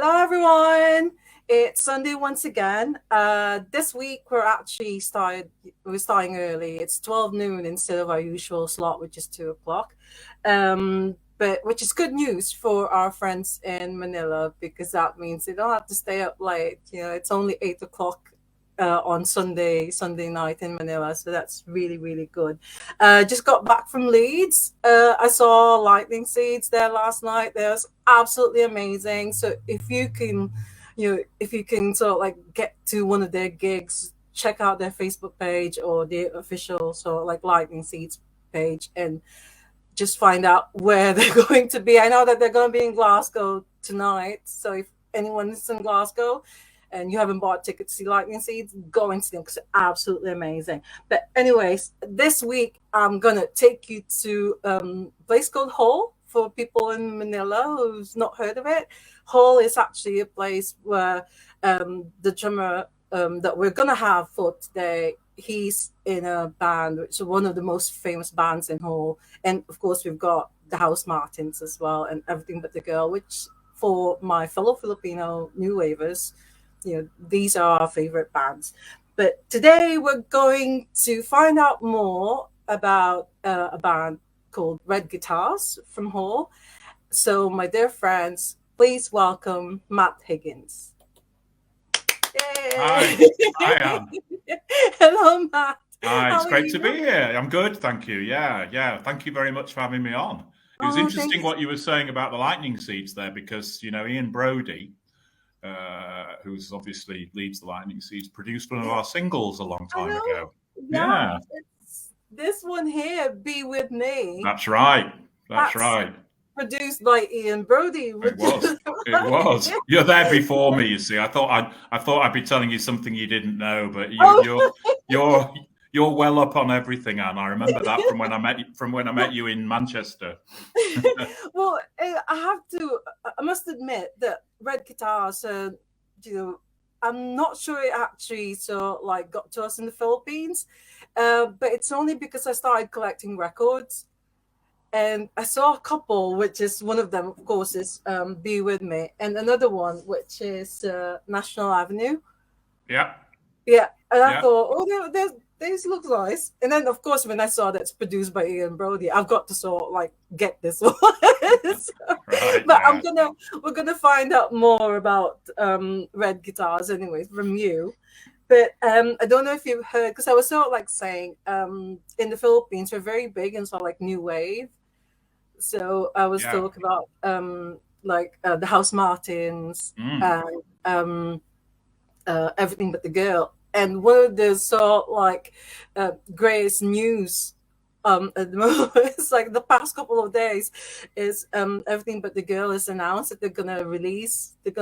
Hello, everyone. It's Sunday once again. This week we're starting early. It's 12 noon instead of our usual slot, which is 2 o'clock. But which is good news for our friends in Manila because that means they don't have to stay up late. It's only 8 o'clock on Sunday night in Manila, so that's really really good. Just got back from Leeds. I saw lightning seeds there last night. That was absolutely amazing. So if you can sort of like get to one of their gigs, check out their Facebook page or the official sort of like lightning seeds page and just find out where they're going to be. I know that they're going to be in Glasgow tonight. So if anyone is in Glasgow and you haven't bought tickets to see Lightning Seeds, go and see them because they're absolutely amazing. But anyways, this week I'm going to take you to a place called Hull for people in Manila who's not heard of it. Hull is actually a place where the drummer that we're going to have for today, he's in a band, which is one of the most famous bands in Hull. And of course, we've got the House Martins as well and Everything But the Girl, which for my fellow Filipino new wavers, these are our favorite bands. But today we're going to find out more about a band called Red Guitars from Hull. So, my dear friends, please welcome Matt Higgins. Yay! Hi, Anne. Hello, Matt. Hi, it's great to be here. I'm good, thank you. Yeah. Thank you very much for having me on. It was interesting what you were saying about the lightning seeds there, because Ian Brody, who's obviously leads the lightning seeds, produced one of our singles a long time ago. Yeah. It's this one here, "Be With Me." That's right. That's right. Produced by Ian Brody. It was. You're there before me. You see, I thought I'd be telling you something you didn't know, but you're well up on everything, Anne. I remember that from when I met you in Manchester. Well, I must admit that Red Guitars, I'm not sure it actually got to us in the Philippines, but it's only because I started collecting records. And I saw a couple, which is one of them, of course, is "Be With Me," and another one, which is National Avenue. Yeah. Yeah, and I thought, this looks nice. And then, of course, when I saw that it's produced by Ian Brody, I've got to sort of like get this one. We're gonna find out more about Red Guitars, anyways, from you. But I don't know if you've heard, because I was sort of like saying, in the Philippines, we're very big in sort of like new wave. So I was talking about the House Martins and Everything But the Girl. And one of the sort of like greatest news at the moment, it's like the past couple of days, is Everything But the Girl is announced that they're gonna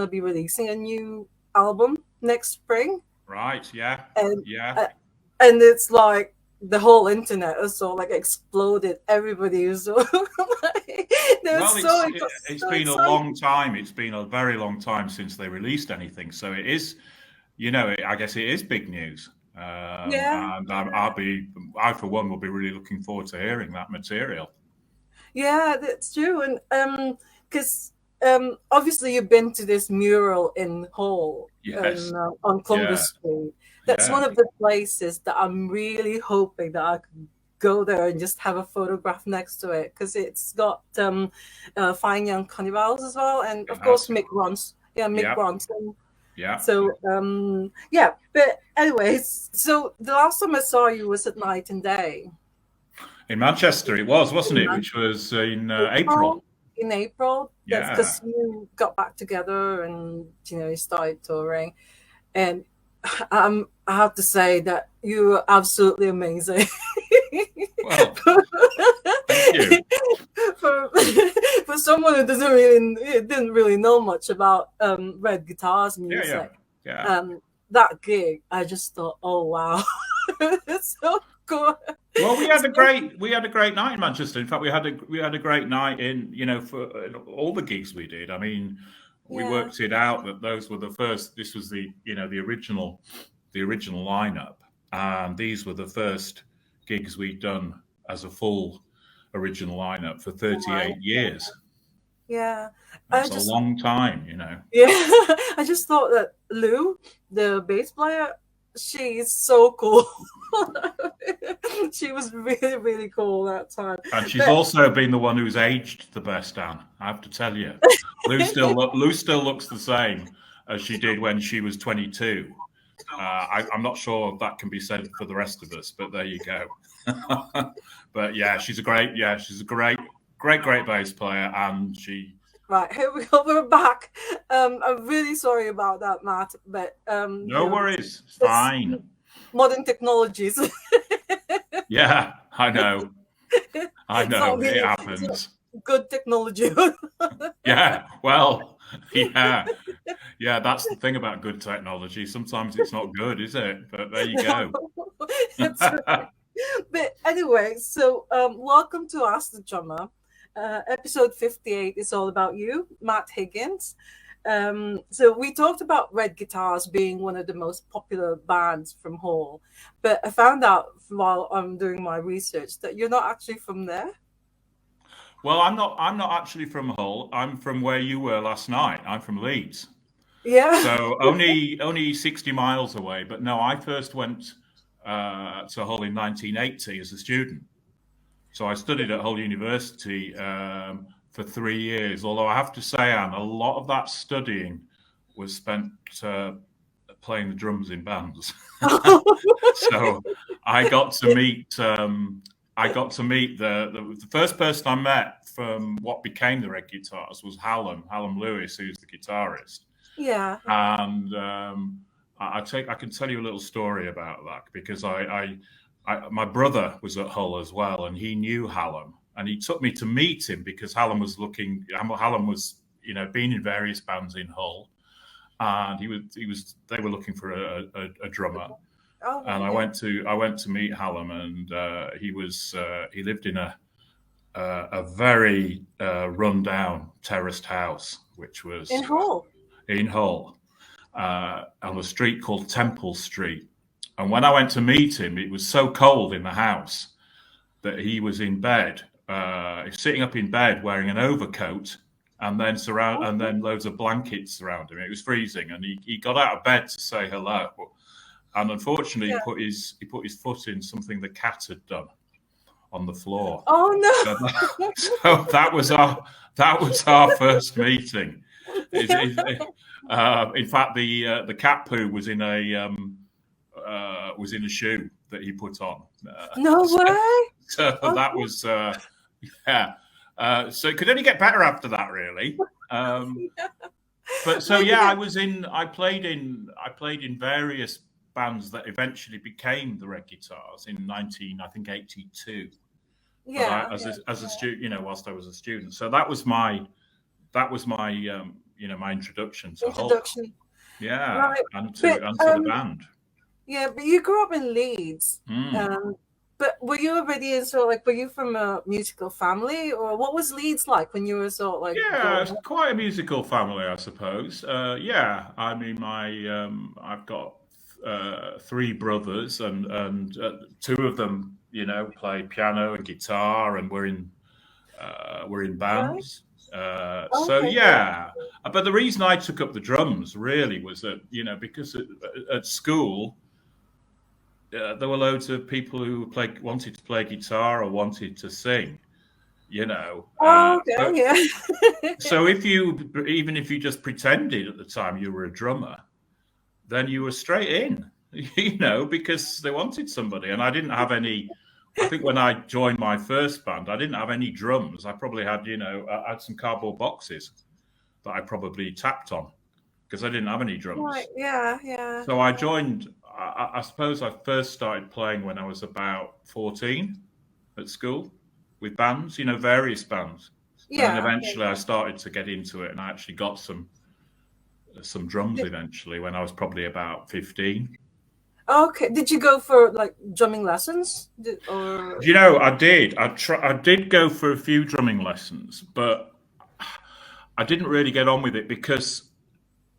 be releasing a new album next spring. Right. Yeah. And it's like the whole internet has sort of like exploded. Everybody is it's been a long time. It's been a very long time since they released anything. So it is, I guess it is big news. And I for one will be really looking forward to hearing that material. Yeah, that's true. And because obviously you've been to this mural in Hull on Columbus Street. That's one of the places that I'm really hoping that I could go there and just have a photograph next to it, because it's got Fine Young Cannibals as well, and of course Mick Ronson. Yeah. So but anyways, so the last time I saw you was at Night and Day in Manchester. It was, wasn't it? Which was in April. In April, that's because you got back together and you started touring, and I have to say that you were absolutely amazing. Well, thank you. For someone who didn't really know much about Red Guitars music, that gig, I just thought, oh wow, it's so good. Well, we had a great night in Manchester. In fact, we had a great night in for all the gigs we did. I mean, we worked it out that those were the first. This was the original lineup, and these were the first gigs we'd done as a full original lineup for 38 years. Yeah. I That's a just long time, Yeah, I just thought that Lou, the bass player, she's so cool. She was really, really cool that time. And she's But also been the one who's aged the best, Anne. I have to tell you, Lou still looks the same as she did when she was 22. I'm not sure if that can be said for the rest of us, but there you go. But yeah, she's a great great bass player, and she. Right, here we go. We're back. I'm really sorry about that, Matt. But No worries, it's this fine. modern technologies. Yeah, I know. It's not It really happens. good technology. Yeah, well, yeah. Yeah, that's the thing about good technology. Sometimes it's not good, is it? But there you go. It's But anyway, so welcome to Ask the Drummer. Episode 58 is all about you, Matt Higgins. So we talked about Red Guitars being one of the most popular bands from Hull, but I found out while I'm doing my research that you're not actually from there. Well, I'm not actually from Hull. I'm from where you were last night. I'm from Leeds. Yeah. So only 60 miles away. But no, I first went to Hull in 1980 as a student. So I studied at Hull University for 3 years. Although I have to say, Anne, a lot of that studying was spent playing the drums in bands. So I got to meet the first person I met from what became the Red Guitars was Hallam Lewis, who's the guitarist. Yeah. And I can tell you a little story about that because my brother was at Hull as well, and he knew Hallam, and he took me to meet him because Hallam was been in various bands in Hull, and they were looking for a drummer. Oh, And yeah. I went to meet Hallam, and he lived in a very run down terraced house, which was In Hull. in Hull, on a street called Temple Street. And when I went to meet him, it was so cold in the house that he was in bed, sitting up in bed wearing an overcoat, and then loads of blankets surrounding him. It was freezing, and he got out of bed to say hello. And unfortunately, Yeah. he put his foot in something the cat had done on the floor. Oh no. So that was our first meeting. In fact, the cat poo was in a shoe that he put on. No way. So Oh, that was yeah. So it could only get better after that, really. But so yeah, I played in various bands that eventually became the Red Guitars in 1982. yeah. But as a student, whilst I was a student, so that was my my introduction to Hull. Introduction. Yeah, Right. and to But the band. yeah, but you grew up in Leeds. Mm. But were you already in sort of like, were you from a musical family, or what was Leeds like when you were sort of like Yeah, growing it's up? quite a musical family, I suppose. Yeah, I mean, I've got three brothers, and two of them, play piano and guitar, and we're in Right? bands. So Okay. yeah, but the reason I took up the drums really was that because at school there were loads of people who wanted to play guitar or wanted to sing. Oh, okay. Yeah. So even if you just pretended at the time you were a drummer, then you were straight in, because they wanted somebody. And I didn't have any. I think when I joined my first band, I didn't have any drums. I probably had, I had some cardboard boxes that I probably tapped on because I didn't have any Right. drums. Yeah. Yeah. So I joined. I suppose I first started playing when I was about 14 at school with bands, various bands. And then Yeah. eventually I started to get into it, and I actually got some drums Did, eventually when I was probably about 15. okay. Did you go for like drumming lessons? Or I did. I did go for a few drumming lessons, but I didn't really get on with it because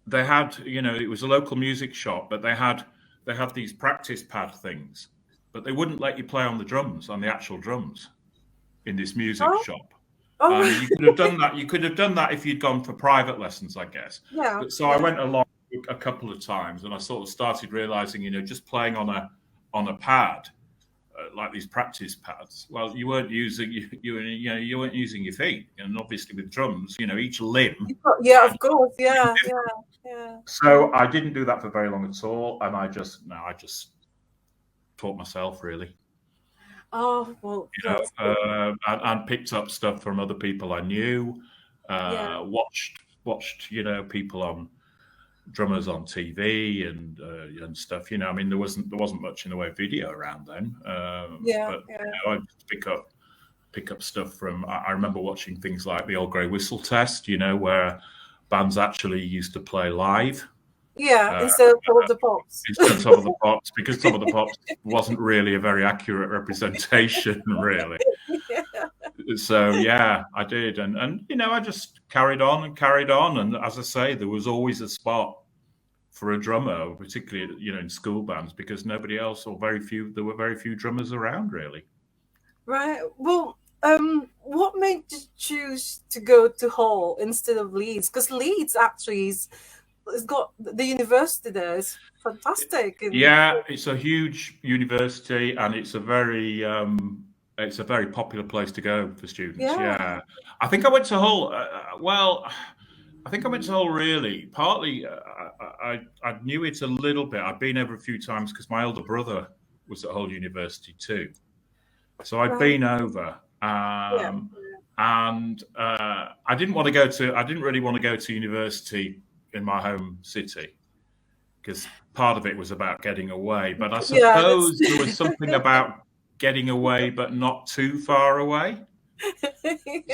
they had, it was a local music shop, but they had these practice pad things, but they wouldn't let you play on the drums, on the actual drums in this music oh, shop. Oh, And you could have done that. You could have done that if you'd gone for private lessons, I guess. yeah, But so I went along a couple of times, and I sort of started realizing, just playing on a pad, like these practice pads. Well, you weren't using you weren't using your feet, and obviously with drums, each limb. yeah, of course, yeah, yeah, yeah. So I didn't do that for very long at all, and I just taught myself really. Oh, well, that's good. And picked up stuff from other people I knew. Yeah, Watched people on drummers on TV and stuff. I mean, there wasn't much in the way of video around then. yeah, But yeah, I'd pick up stuff from. I remember watching things like the Old Grey Whistle Test. Where bands actually used to play live. yeah. Instead of Top of the Pops. Instead of Top of the Pops, because Top of the Pops wasn't really a very accurate representation, really. Yeah. So yeah, I did, and I just carried on, and as I say, there was always a spot for a drummer, particularly in school bands, because nobody else or there were very few drummers around, really. Right. Well, what made you choose to go to Hull instead of Leeds? Because Leeds actually it's got the university there is fantastic. Yeah, it's a huge university, and it's a very popular place to go for students. Yeah, I think I went to Hull. I think I went to Hull really. Partly, I knew it a little bit. I'd been over a few times because my older brother was at Hull University too. So I'd been over, and I didn't really want to go to university in my home city because part of it was about getting away. But I suppose there was something about getting away, but not too far away.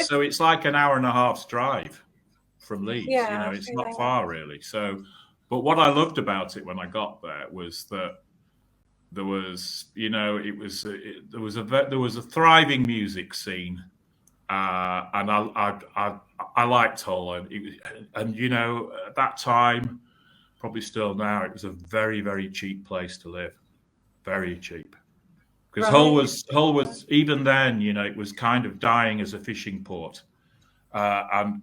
So it's like an hour and a half's drive from Leeds. It's not far really. So, but what I loved about it when I got there was that there was, there was a thriving music scene, and I liked Hull, and at that time, probably still now, it was a very, very cheap place to live, very cheap. Because Hull was even then, it was kind of dying as a fishing port, and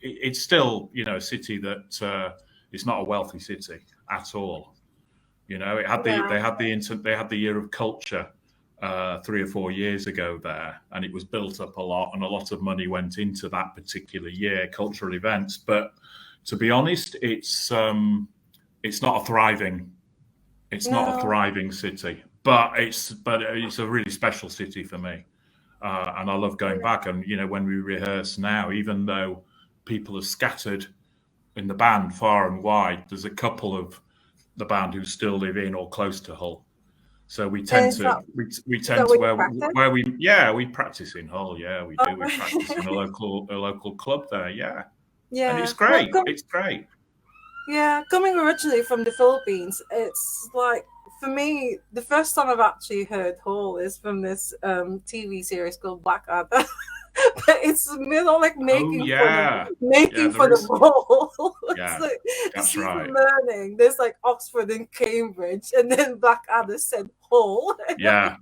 it's still a city that it's not a wealthy city at all. They had the year of culture 3 or 4 years ago there, and it was built up a lot, and a lot of money went into that particular year, cultural events. But to be honest, it's not a thriving city, but it's a really special city for me, and I love going back. And when we rehearse now, even though people are scattered in the band far and wide, there's a couple of the band who still live in or close to Hull. So we tend to we practice in Hull. Yeah, we do. We practice in a local club there. Yeah, and it's great. It's great. Yeah, coming originally from the Philippines, it's like for me the first time I've actually heard Hull is from this TV series called Blackadder. But it's like making fun of Hull. Yeah, that's right. Learning. There's like Oxford and Cambridge, and then Blackadder said Hull. Yeah,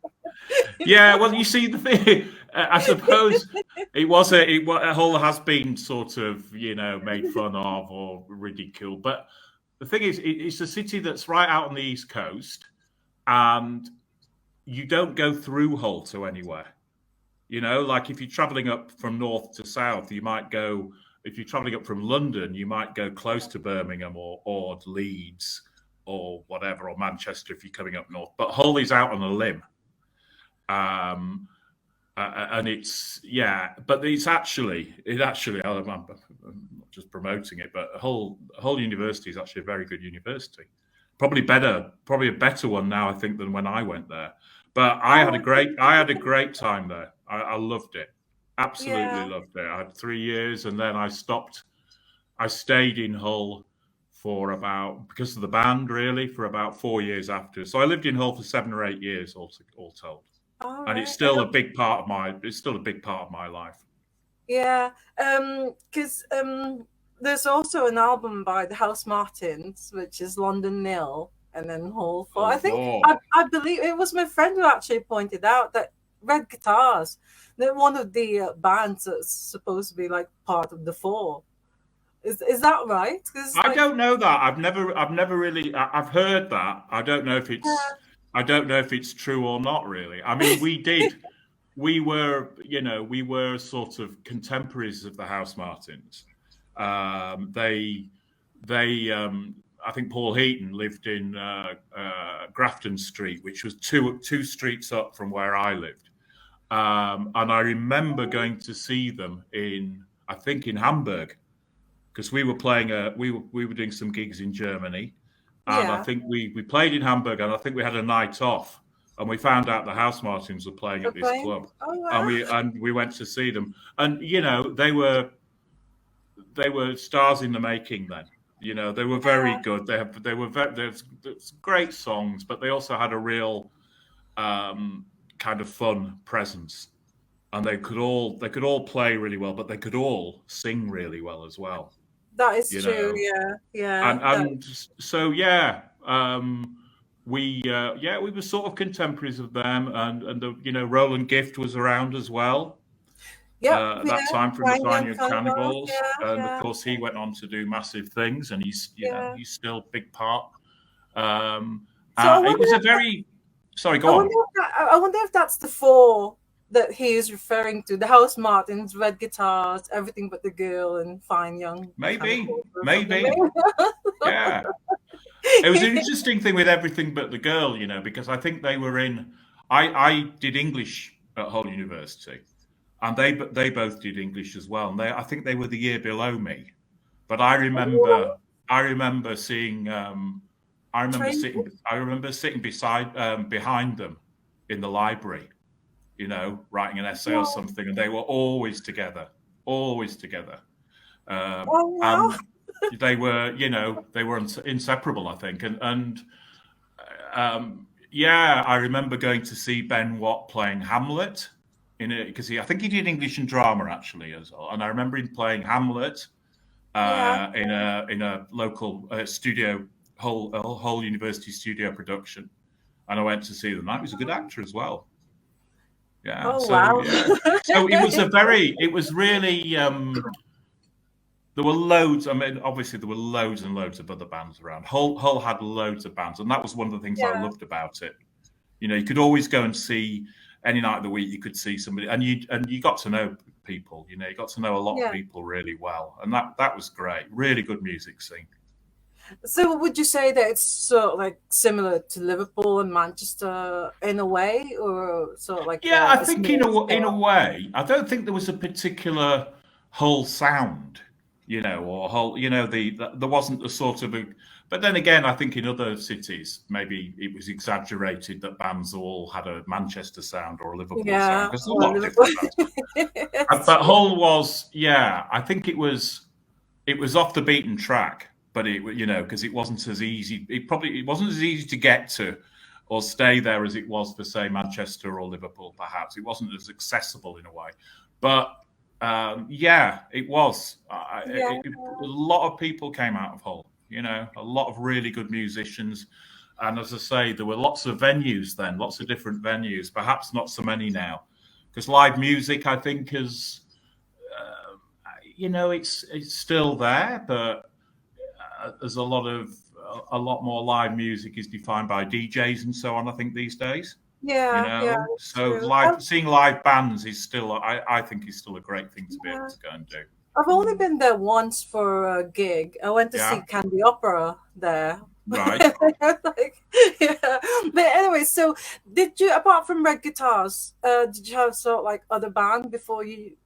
yeah. Well, you see, the thing, I suppose Hull has been sort of made fun of or ridiculed, but the thing is, it's a city that's right out on the East Coast, and you don't go through Hull to anywhere. Like if you're traveling up from north to south, you might go, if you're traveling up from London, you might go close to Birmingham or Leeds or whatever, or Manchester if you're coming up north. But Hull is out on a limb. And but it's actually, I'm not just promoting it, but Hull University is actually a very good university. Probably a better one now, I think, than when I went there. But I had a great time there. I loved it. Absolutely loved it. I had 3 years, and then I stopped. I stayed in Hull because of the band, really, for about 4 years after. So I lived in Hull for 7 or 8 years, all told. And it's still a big part of my life. Yeah, because there's also an album by the House Martins, which is London Nil and then Hull 4. I believe it was my friend who actually pointed out that Red Guitars. They're one of the bands that's supposed to be like part of the Four. Is that right? Because I like, don't know that. I've never really. I've heard that. I don't know if it's true or not. Really. I mean, we did. We were, we were sort of contemporaries of the House Martins. They, I think Paul Heaton lived in Grafton Street, which was two streets up from where I lived. And I remember going to see them I think in Hamburg, because we were playing we were doing some gigs in Germany, and I yeah, think we played in Hamburg, and I think we had a night off, and we found out the House Martins were playing they're at this playing. club, Oh and wow. we went to see them, and they were stars in the making then. They were very Yeah, good. They were there's great songs, but they also had a real kind of fun presence, and they could all play really well, but they could all sing really well as well. that is You true. know, Yeah, yeah. and so yeah, we were sort of contemporaries of them, and Roland Gift was around as well. Yep. Yeah. That time from the Fine Fine Young Young Cannibals. Cannibals, Yeah, and of yeah, course he went on to do massive things, and yeah. he's still a big part. Um, So I it wonder was a if that, very sorry, go on. I wonder if that's the Four that he is referring to: the House Martins, Red Guitars, Everything But the Girl, and Fine Young Maybe, Cannibals or something. maybe, yeah. It was an interesting thing with Everything But the Girl, because I think they were in. I did English at Hull University, and they both did English as well. And I think they were the year below me. But I remember seeing. Train. I remember sitting behind them in the library, writing an essay or Oh something, and they were always together, always together. wow. And they were inseparable, I think. Yeah, I remember going to see Ben Watt playing Hamlet in it, because I think he did English and drama actually as well. And I remember him playing Hamlet Yeah. in a local studio, whole university studio production. And I went to see them. He was a good actor as well. Yeah. Oh So wow. yeah. So it was really. There were loads. I mean, obviously there were loads and loads of other bands around. Hull had loads of bands, and that was one of the things I Yeah. loved about it. You could always go and see any night of the week. You could see somebody, and you got to know people. You got to know a lot of Yeah. people really well, and that was great. Really good music scene. So would you say that it's sort of like similar to Liverpool and Manchester in a way, or sort of like Yeah, I a think smaller in a scale? way, I don't think there was a particular whole sound, or whole, there wasn't the sort of a. But then again, I think in other cities, maybe it was exaggerated that bands all had a Manchester sound or a Liverpool sound, Yeah, because there's a or lot of Liverpool. different bands. It's But true. Hull was, yeah, I think it was off the beaten track, but because it wasn't as easy. It wasn't as easy to get to or stay there as it was for, say, Manchester or Liverpool. Perhaps it wasn't as accessible in a way, but yeah, it was. Yeah, A lot of people came out of Hull. A lot of really good musicians, and as I say, there were lots of venues then, lots of different venues. Perhaps not so many now, because live music, I think, is it's still there, but there's a lot more live music is defined by DJs and so on. I think these days, yeah, yeah. It's so true. seeing live bands is still, I think, is still a great thing to be able Yeah. to go and do. I've only been there once for a gig. I went to see Yeah, Candy Opera there. right. Like, yeah. But anyway, so did you, apart from Red Guitars, did you have sort of like other band before you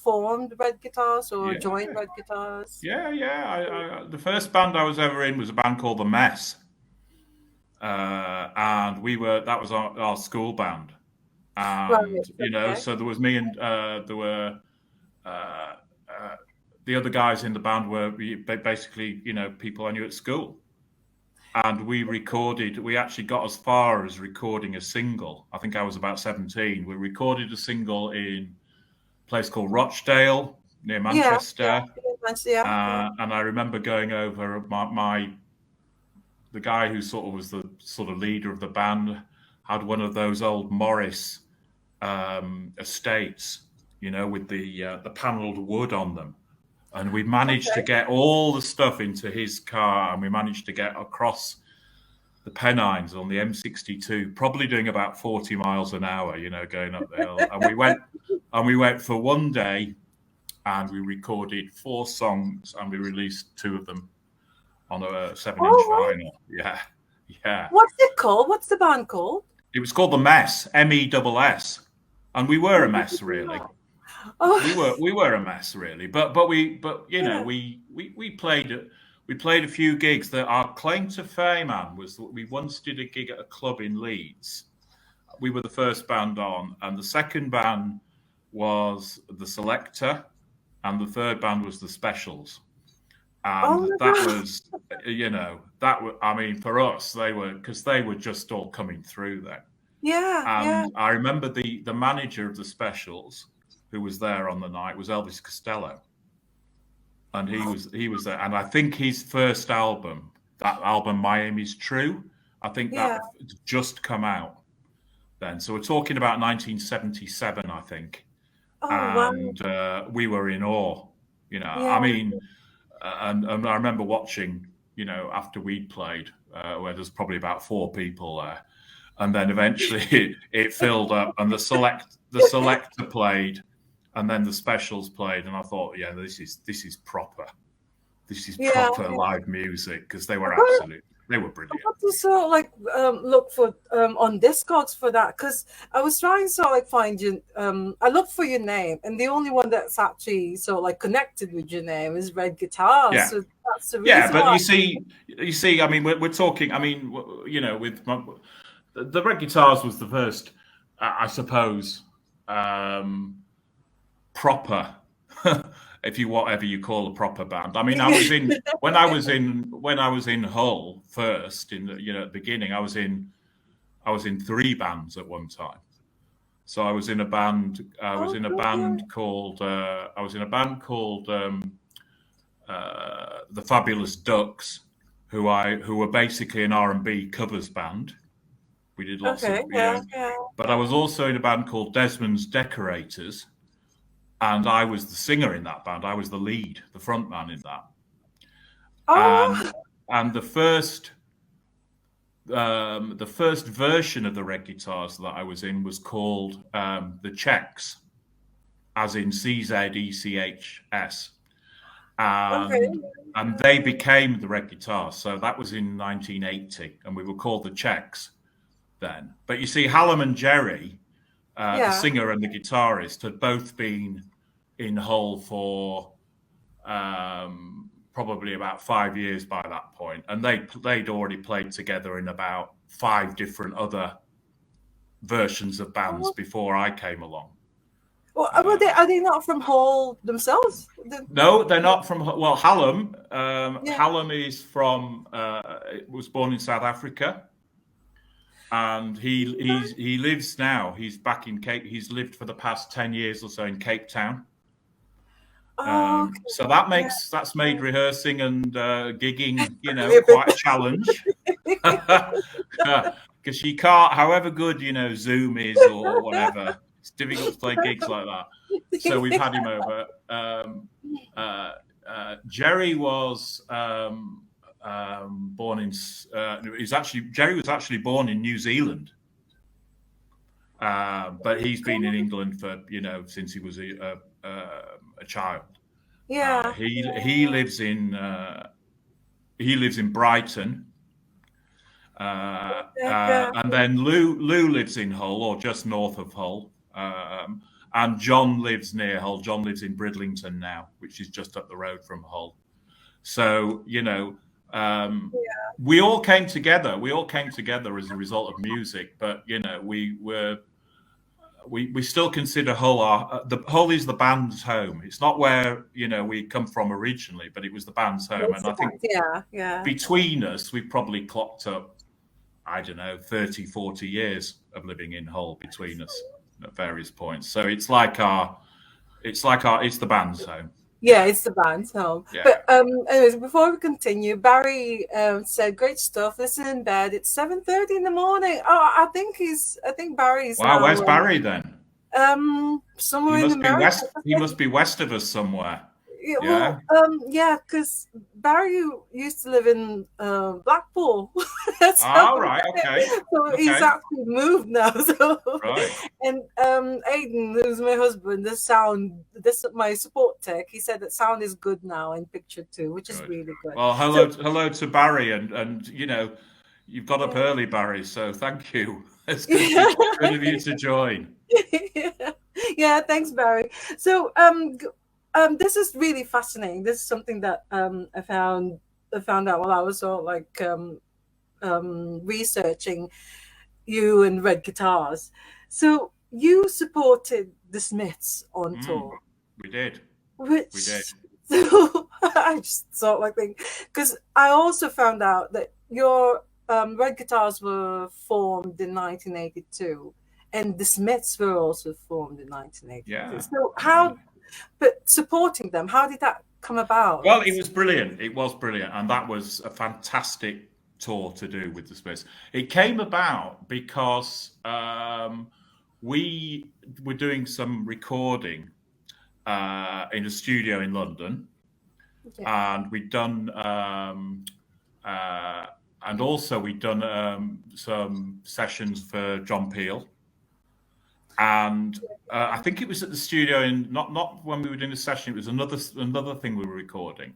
formed Red Guitars or Yeah, joined Red Guitars? yeah. The first band I was ever in was a band called The Mess, and that was our school band, Right. and Okay. so there was me, and there were uh, uh, the other guys in the band were basically people I knew at school, and we actually got as far as recording a single. I think I was about 17. We recorded a single in a place called Rochdale near Yeah. Yeah. Manchester, Yeah. Yeah. and I remember going over the guy who sort of was the sort of leader of the band had one of those old Morris estates, with the panelled wood on them. And we managed to get all the stuff into his car, and we managed to get across the Pennines on the M62, probably doing about 40 miles an hour, going up the hill. And we went for one day, and we recorded 4 songs, and we released 2 of them on a 7-inch vinyl. Yeah. What's it called? What's the band called? It was called The Mess, MESS. And we were a mess, really. We were a mess, really. But we played a few gigs. That our claim to fame, Anne, was that we once did a gig at a club in Leeds. We were the first band on, and the second band was the Selector, and the third band was the Specials. And that was, for us, they were just all coming through then. Yeah. And I remember the manager of the Specials, who was there on the night, was Elvis Costello, and he was there. And I think his first album, that album My Aim Is True, I think that had just come out then. So we're talking about 1977, I think. We were in awe, and I remember watching, after we'd played, where there's probably about 4 people there, and then eventually it filled up, and the Selector played, and then the Specials played, and I thought, this is proper. This is proper live music, because they were brilliant. I have to sort of look for on Discogs for that, because I was trying to find you. I looked for your name, and the only one that's actually connected with your name is Red Guitar. Yeah. So that's the reason. Yeah, but you see, I mean, we're talking. I mean, with the Red Guitars was the first, I suppose, proper. If you whatever you call a proper band. I mean, I was in when I was in Hull first in the at the beginning. I was in 3 bands at one time. So I was in a band. I was in a band called the Fabulous Ducks, who were basically an R&B covers band. We did lots of But I was also in a band called Desmond's Decorators. And I was the singer in that band. I was the lead, the front man in that. And the first version of the Red Guitars that I was in was called the Czechs, as in CZECHS. And they became the Red Guitars. So that was in 1980, and we were called the Czechs then. But you see, Hallam and Jerry, the singer and the guitarist, had both been in Hull for probably about 5 years by that point, and they'd already played together in about 5 different other versions of bands before I came along. Well, are they not from Hull themselves? No, they're not from. Well, Hallam. Hallam is from. Was born in South Africa. And he lives now. He's back in Cape. He's lived for the past 10 years or so in Cape Town. So that's made rehearsing and gigging, quite a challenge. Because you can't, however good Zoom is or whatever, it's difficult to play gigs like that. So we've had him over. Jerry was. Born in Jerry was actually born in New Zealand, but he's been in England for since he was a child. Yeah, he lives in Brighton, and then Lou lives in Hull or just north of Hull, and John lives near Hull. John lives in Bridlington now, which is just up the road from Hull. So we all came together. We all came together as a result of music, but we still consider Hull Hull is the band's home. It's not where we come from originally, but it was the band's home. And I think between us, we've probably clocked up, I don't know, 30, 40 years of living in Hull between us at various points. So it's the band's home. Yeah, it's the band's home. Yeah. But anyways, before we continue, Barry said, "Great stuff. Listen in bed. It's 7:30 in the morning." Oh, I think Barry's. Wow, where's Barry then? Somewhere He in must be America. west. He must be west of us somewhere. Yeah, Yeah. well, yeah, because Barry used to live in Blackpool, so, All right. Okay. so he's Okay. actually moved now. So, Right. and Aiden, who's my husband, this my support tech. He said that sound is good now in picture too, which is Good. really good. Well, So, hello to Barry, and you've got up yeah. early, Barry. So thank you. It's good of you to join. Yeah, thanks, Barry. So, this is really fascinating. This is something that I found out while I was sort of like researching you and Red Guitars. So you supported the Smiths on Mm, tour, we did. We did. which so I just sort of like think because I also found out that your Red Guitars were formed in 1982, and the Smiths were also formed in 1982. Yeah. So Yeah. how, but supporting them, how did that come about? Well, it was brilliant. It was brilliant, and that was a fantastic tour to do with the Smiths. It came about because we were doing some recording in a studio in London, Yeah, and we'd done, uh, and also we'd done some sessions for John Peel, and I think it was at the studio in not when we were doing the session. It was another thing we were recording,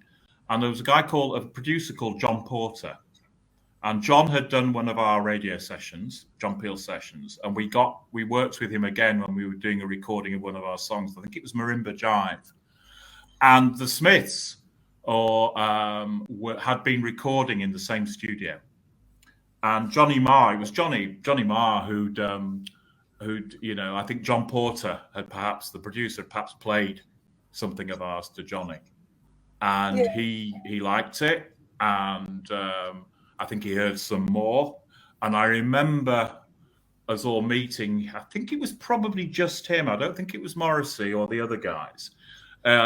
and there was a producer called John Porter, and John had done one of our radio sessions, John Peel sessions, and we worked with him again when we were doing a recording of one of our songs. I think it was Marimba Jive, and the Smiths had been recording in the same studio. And Johnny Marr, it was Johnny Marr who'd I think John Porter had perhaps the producer had perhaps played something of ours to Johnny, yeah, and he liked it, and I think he heard some more, and I remember us all meeting. I think it was probably just him. I don't think it was Morrissey or the other guys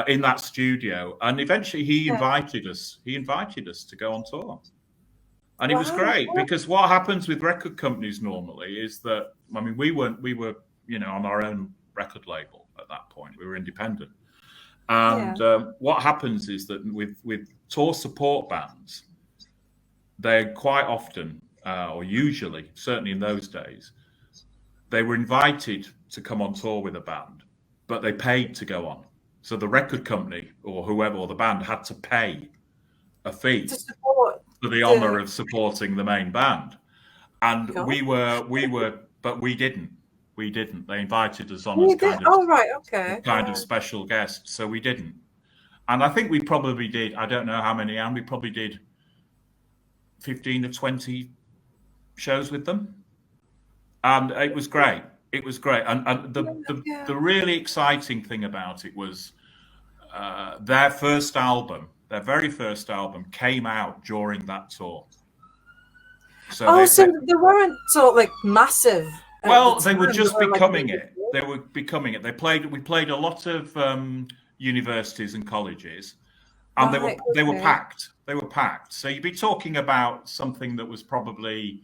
in that studio, and eventually he yeah. invited us. He invited us to go on tour. And it was Wow. great because what happens with record companies normally is that, I mean, we were, on our own record label at that point. We were independent. Yeah. And what happens is that with tour support bands, they quite often, or usually, certainly in those days, they were invited to come on tour with a band, but they paid to go on. So the record company or whoever or the band had to pay a To fee support for the the honor of supporting the main band. And God. but we didn't. We didn't. They invited us on You did? Oh, right. Okay. All kind of right. special guests, so we didn't. And I think we probably did. I don't know how many, and we probably did 15 or 20 shows with them, and it was great. It was great, and Yeah. Yeah. the really exciting thing about it was their first album, their very first album, came out during that tour. So Oh, so they weren't sort of like massive at the well, they were time. They just were like becoming really it. good. They were becoming it. We played a lot of universities and colleges, and Right. they were Okay. packed. They were packed. So you'd be talking about something that was probably,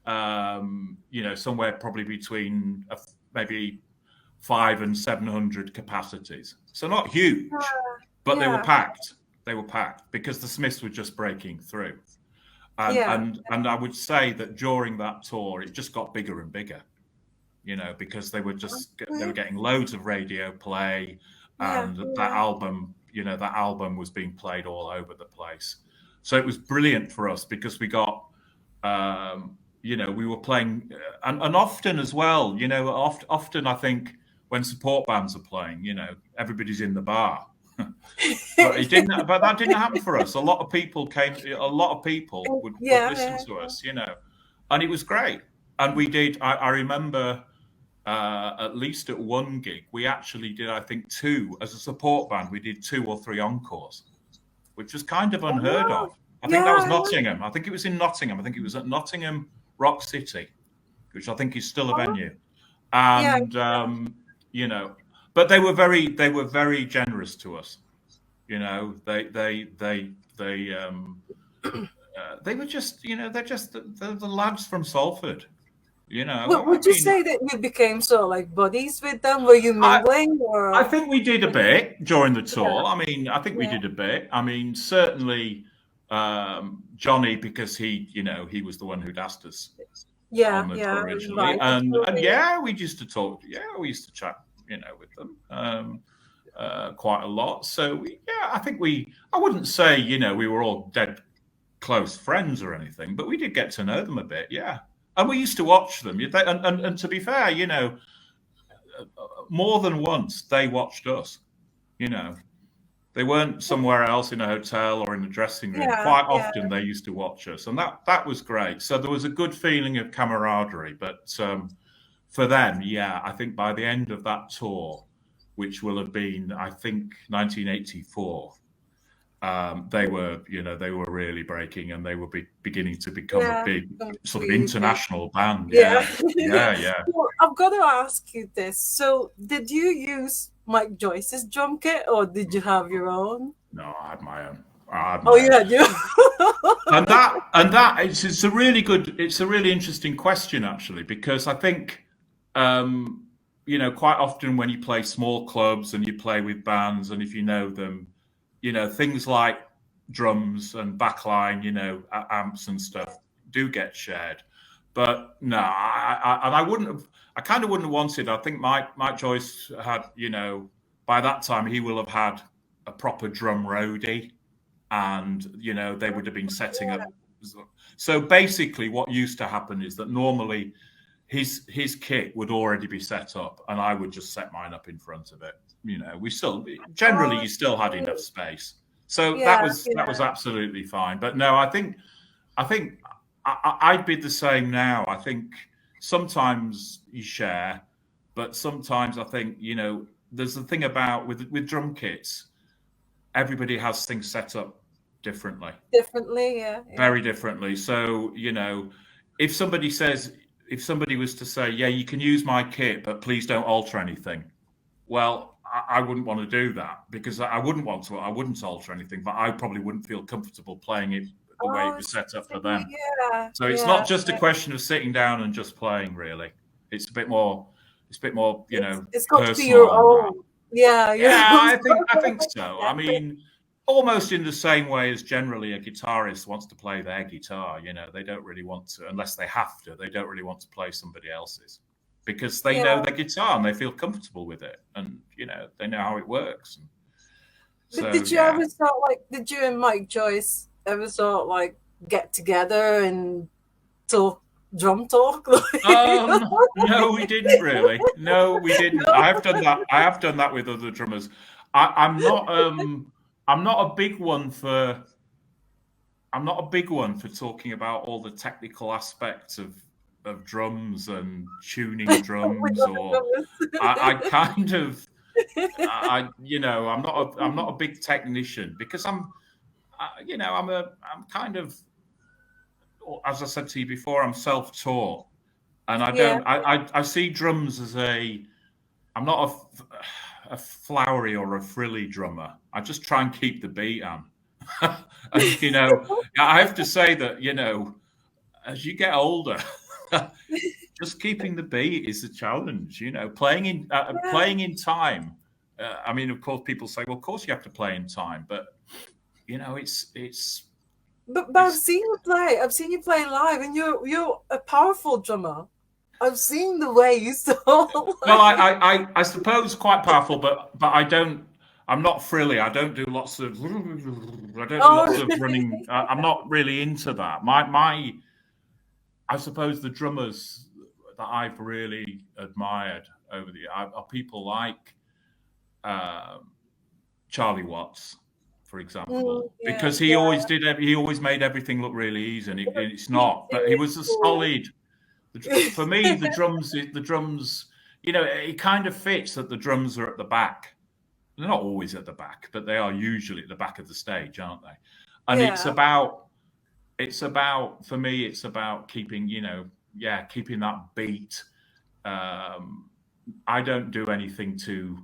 somewhere probably between maybe 500 and 700 capacities. So not huge, but they were Yeah. packed. They were packed because the Smiths were just breaking through. And Yeah. and I would say that during that tour, it just got bigger and bigger. Because they were Okay. getting loads of radio play, Yeah. and Yeah. that album was being played all over the place. So it was brilliant for us because we were playing, and often as well, often I think when support bands are playing, everybody's in the bar. But that didn't happen for us. A lot of people would Yeah. listen Yeah. to us, and it was great. And we did. I remember at least at one gig, we actually did, I think, two as a support band. We did 2 or 3 encores, which was kind of unheard Oh, of. I think that was yeah. Nottingham. I think it was in Nottingham. I think it was at Nottingham Rock City, which I think is still a venue. Yeah. And you know, but they were very generous to us. They were just, they're the lads from Salford. You know, But I would you mean, say that you became sort of like buddies with them? Were you mingling I or? think we did a bit during the Yeah, tour. I mean, I think we yeah, did a bit. I mean, certainly Johnny, because he was the one who'd asked us on yeah, the yeah. tour originally, Invited you. and Yeah, yeah, we used to talk. Yeah, we used to chat, with them quite a lot. So yeah, I think I wouldn't say we were all dead close friends or anything, but we did get to know them a bit. Yeah, and we used to watch them. And to be fair, more than once they watched us. You know, they weren't somewhere else in a hotel or in a dressing room. yeah, Quite yeah. often they used to watch us, and that was great. So there was a good feeling of camaraderie. But for them, yeah, I think by the end of that tour, which will have been, I think, 1984, they were really breaking, and they were beginning to become a Yeah, big sort of really big. international band. Yeah. Yeah, yeah, yeah. Well, I've got to ask you this. So, did you use Mike Joyce's drum kit or did you have your own? No, I had my own. I had Oh, my you own. had your And that it's a really interesting question, actually, because I think quite often when you play small clubs and you play with bands, and if you know them, things like drums and backline, amps and stuff do get shared. But no, I kind of wouldn't have wanted. I think Mike Joyce had, by that time he will have had a proper drum roadie, and they would have been setting up. So basically what used to happen is that normally his kit would already be set up, and I would just set mine up in front of it. We still generally Oh, you still had enough space, so that yeah, was yeah, absolutely fine. But no, I think I'd be the same now. I think sometimes you share, but sometimes I think there's the thing about with drum kits, everybody has things set up differently, differently. Yeah, yeah. very differently. So, if somebody says, if somebody was to say, yeah, you can use my kit, but please don't alter anything. Well, I wouldn't want to do that, because I wouldn't alter anything, but I probably wouldn't feel comfortable playing it the way it Oh, was set up for see, them. yeah, So it's yeah, not just a yeah. question of sitting down and just playing, really. It's a bit more, It's got to be your personal than that. own. Yeah, your Yeah, own. I think so. I Yeah, mean, almost in the same way as generally a guitarist wants to play their guitar, they don't really want to, unless they have to, they don't really want to play somebody else's, because they know yeah. their guitar and they feel comfortable with it, and they know how it works. But So did you yeah. ever did you and Mike Joyce ever get together and talk, drum talk? No, we didn't really. No, we didn't. I have done that. I have done that with other drummers. I'm not. I'm not a big one for. I'm not a big one for talking about all the technical aspects of drums and tuning With drums, other or I drummers. kind of I'm not a big technician, because I'm kind of, as I said to you before, I'm self-taught, and I Yeah, don't I see drums as I'm not a flowery or a frilly drummer. I just try and keep the beat on. And I have to say that as you get older, just keeping the beat is a challenge. yeah. Playing in time. I mean, of course, people say, "Well, of course you have to play in time," but it's But I've it's seen you play. I've seen you play live, and you're a powerful drummer. I've seen the way you sound well, like. I suppose quite powerful, but I don't. I'm not frilly. I don't do lots of. I don't do lots Oh, of running. I'm not really into that. I suppose the drummers that I've really admired over the years are people like um, Charlie Watts, for example, yeah, because yeah. he always made everything look really easy, and it's not. But he was a Cool. solid. For me, the drums, it kind of fits that the drums are at the back. They're not always at the back, but they are usually at the back of the stage, aren't they? And Yeah, for me, it's about keeping, keeping that beat. Um, I don't do anything too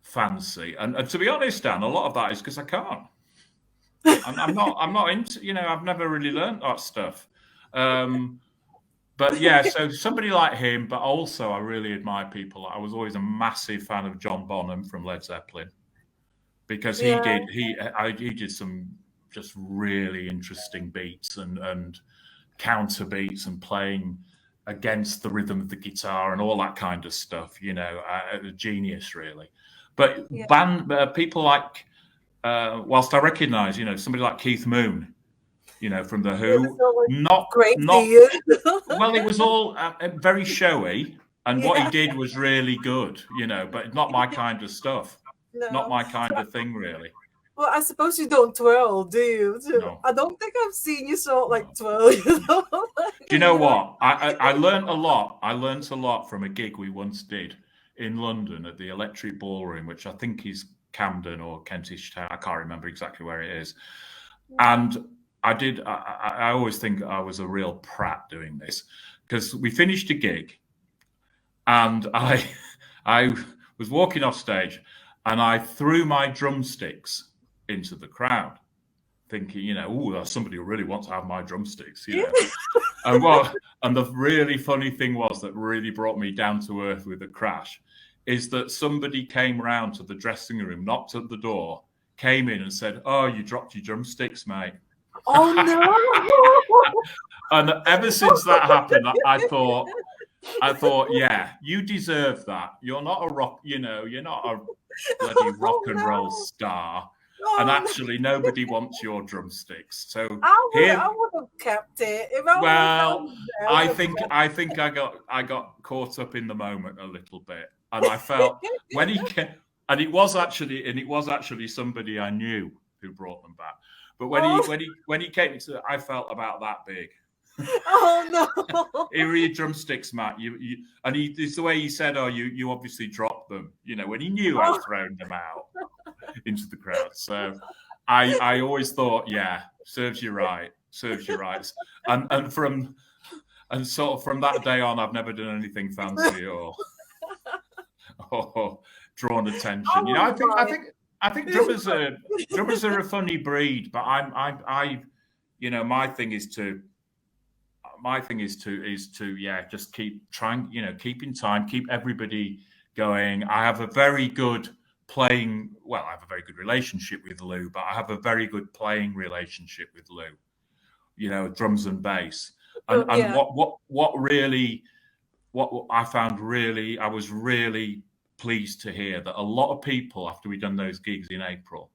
fancy, and to be honest, Dan, a lot of that is because I can't. I'm not into, I've never really learned that stuff. Um, but yeah, so somebody like him, but also I really admire people. I was always a massive fan of John Bonham from Led Zeppelin because Yeah, he did some just really interesting beats and counter beats and playing against the rhythm of the guitar and all that kind of stuff. A genius really. But yeah. people like, whilst I recognise, somebody like Keith Moon, from the It was Who, so like great to not you. well, it was all very showy, and what he Yeah, did was really good, but not my kind of stuff, not no. my So, kind of thing, really. well, I suppose you don't twirl, do you? So, No, I don't think I've seen you sort of like no. twirl, Do you know You're like, what? I learned a lot. I learned a lot from a gig we once did in London at the Electric Ballroom, which I think is Camden or Kentish Town. I can't remember exactly where it is. And I always think I was a real prat doing this because we finished a gig and I was walking off stage and I threw my drumsticks into the crowd, thinking, oh, somebody who really wants to have my drumsticks. yeah. And what and the really funny thing was that really brought me down to earth with a crash is that somebody came round to the dressing room, knocked at the door, came in and said, "Oh, you dropped your drumsticks, mate." Oh no! And ever since that happened, I thought, yeah, you deserve that. You're not a you're not a bloody rock Oh and roll no! star. And Oh no! actually, nobody wants your drumsticks. So I here, would have kept it if I would have well, found it. I I would have think kept I think I got caught up in the moment a little bit, and I felt when he came, and it was actually somebody I knew who brought them back. But when he Oh, when he when he came to, I felt about that big. oh no! Here are your drumsticks, Matt. And it's the way he said, "Oh, you obviously dropped them." When he knew I'd Oh, thrown them out into the crowd. So I always thought, yeah, serves you right. And sort of from that day on, I've never done anything fancy or drawn I attention. wouldn't mind. I think drummers are a funny breed, but I my thing is to yeah, just keep trying, keep in time, keep everybody going. I have a very good I have a very good relationship with Lou, but I have a very good playing relationship with Lou, drums and bass. And Yeah, what I found really, I was really pleased to hear that a lot of people, after we'd done those gigs in April,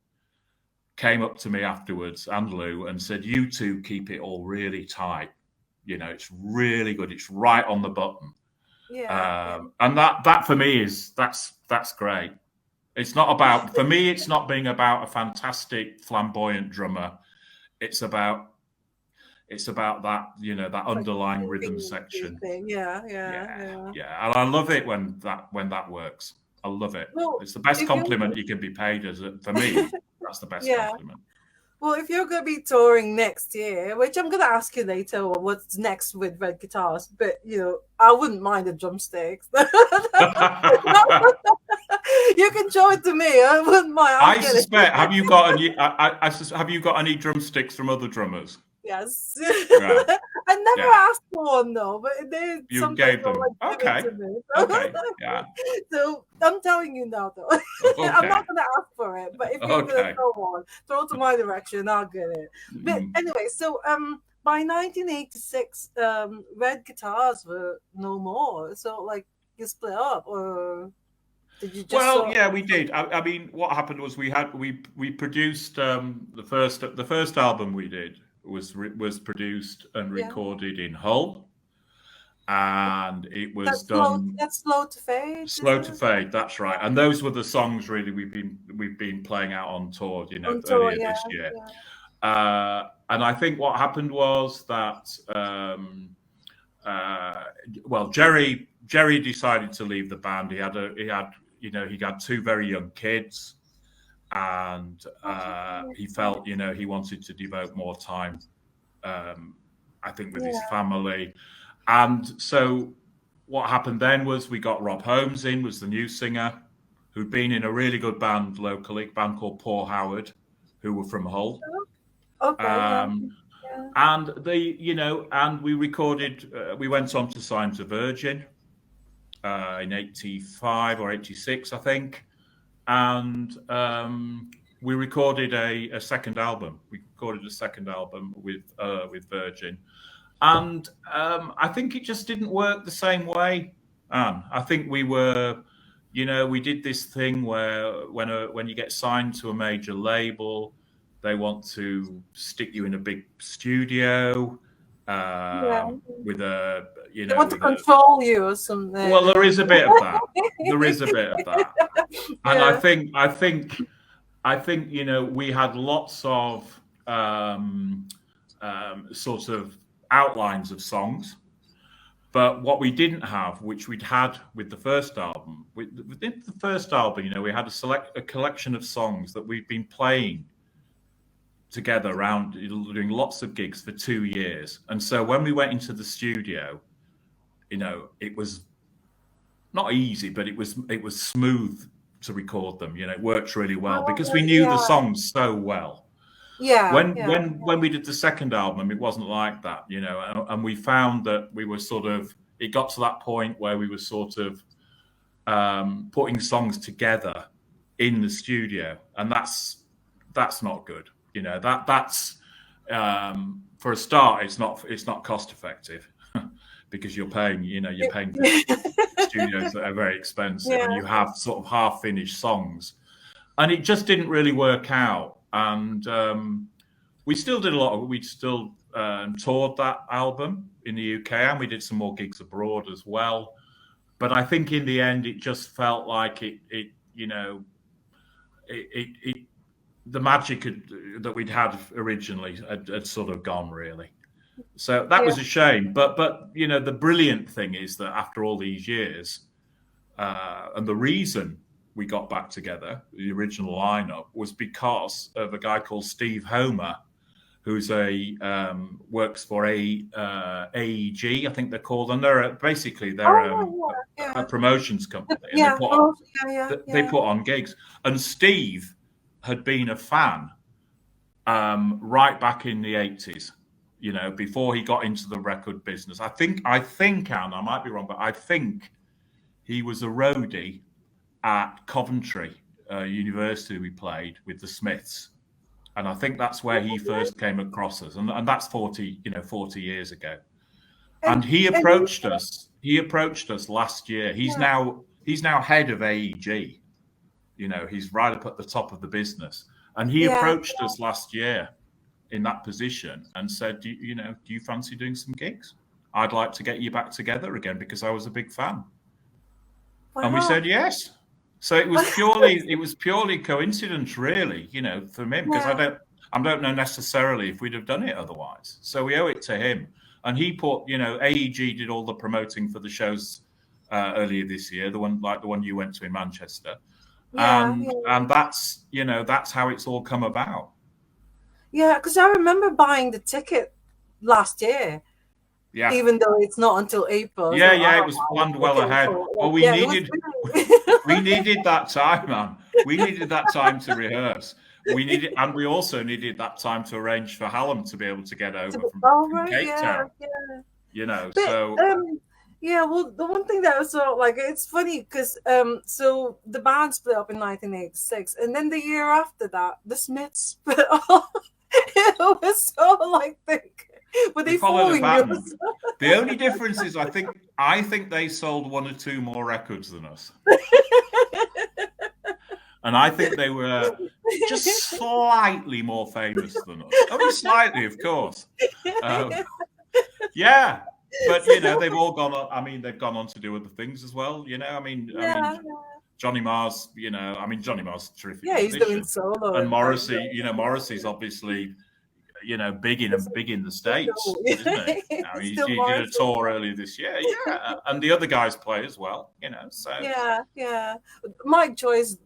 came up to me afterwards and Lou and said, "You two keep it all really tight. It's really good. It's right on the button." yeah, yeah. And that for me that's great. It's not about, for me, it's not being about a fantastic flamboyant drummer. It's about that, that Like underlying rhythm keeping the section. thing. Yeah, yeah, Yeah, yeah. yeah. And I love it when that works. I love it. Well, It's the best if you're compliment you can be paid for me. That's the best yeah. compliment. Well, if you're going to be touring next year, which I'm going to ask you later, what's next with Red Guitars, but I wouldn't mind the drumsticks. You can show it to me. I wouldn't mind. I'll I get it. suspect. Have you got any? Have you got any drumsticks from other drummers? Yes. Yeah, I never yeah. asked for one though, but they You sometimes gave they'll them. like give it Okay, to me. okay, yeah, So I'm telling you now though. I'm okay, not gonna ask for it, but if you're gonna okay. throw one, throw it to my direction, I'll get it. But Mm. anyway, so by 1986, Red Guitars were no more. So like you split up or did you just Well, sort yeah, we did. I mean, what happened was we produced the first album we did was produced and yeah. recorded in Hull, and it was done That's slow to fade, slow isn't to it? fade. That's right, and those were the songs really we've been playing out on tour, On tour, earlier yeah, this year. yeah. And I think what happened was that well, Jerry decided to leave the band. He had two very young kids, and he felt he wanted to devote more time, I think, with his Yeah. family. And so what happened then was we got Rob Holmes in, was the new singer, who'd been in a really good band locally, a band called Poor Howard, who were from Hull. Okay, yeah, Um, And and we recorded. We went on to sign to Virgin in '85 or '86, I think, and we recorded a second album. We recorded a second album with Virgin, and I think it just didn't work the same way. I think we were, we did this thing where when you get signed to a major label, they want to stick you in a big studio with a, they want to control you or something. Well, there is a bit of that. There is a bit of that, and I think we had lots of sort of outlines of songs. But what we didn't have, which we'd had with the first album, within the first album, we had a collection of songs that we'd been playing together around, doing lots of gigs for 2 years. And so when we went into the studio, it was not easy, but it was smooth to record them. It worked really well because we knew the songs so well. When we did the second album, it wasn't like that, and we found that we were it got to that point where we were sort of putting songs together in the studio, and that's not good. That's for a start, it's not cost effective because you're paying studios that are very expensive, and you have sort of half finished songs, and it just didn't really work out. And we still did we still toured that album in the UK, and we did some more gigs abroad as well. But I think in the end, it just felt like the magic that we'd had originally had sort of gone, really. So that was a shame. But the brilliant thing is that after all these years, and the reason we got back together, the original lineup, was because of a guy called Steve Homer, who's works for AEG, I think they're called, and they're a promotions company, and they put on gigs. And Steve had been a fan right back in the 80s, before he got into the record business. I think, Anne, I might be wrong, but I think he was a roadie at Coventry University. We played with the Smiths, and I think that's where he first came across us, and that's 40 years ago. And he approached us. He approached us last year. He's now head of AEG. He's right up at the top of the business, and he approached us last year in that position and said, do you fancy doing some gigs? I'd like to get you back together again because I was a big fan. Wow. And we said yes. So it was purely coincidence, really, for me, because I don't know necessarily if we'd have done it otherwise. So we owe it to him. And he put, AEG did all the promoting for the shows earlier this year, the one you went to in Manchester. And that's how it's all come about. Yeah, because I remember buying the ticket last year. Yeah. Even though it's not until April. Yeah, it was planned well ahead. Well, we needed that time, man. We needed that time to rehearse. And we also needed that time to arrange for Hallam to be able to get over from Cape Town. Well, the one thing that was it's funny because so the band split up in 1986, and then the year after that, the Smiths split off. It was so were they following us? The only difference is I think they sold 1 or 2 more records than us. And I think they were just slightly more famous than us. Only slightly, of course. But they've all gone on. I mean, they've gone on to do other things as well. I mean, Johnny Marr's. Johnny Marr's terrific. Yeah, he's doing solo. And Morrissey. Morrissey's obviously, big in the States, isn't he? He did a tour earlier this year. Yeah, and the other guys play as well. So yeah. Mike Joyce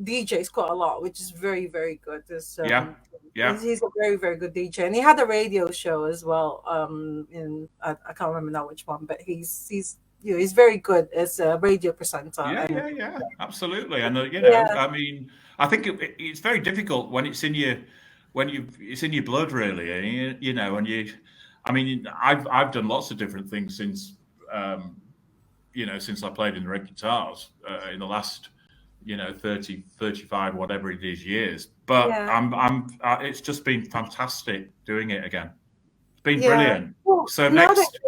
DJs quite a lot, which is very, very good. He's a very, very good DJ, and he had a radio show as well. I can't remember now which one, but he's very good as a radio presenter. Yeah, absolutely. And I mean, I think it's very difficult when it's in your it's in your blood really, and you know, and I mean, I've done lots of different things since, you know, since I played in the red guitars in the last, you know, 30, 35, whatever it is years. But Yeah. it's just been fantastic doing it again. It's been Yeah. brilliant. Well, So now that next,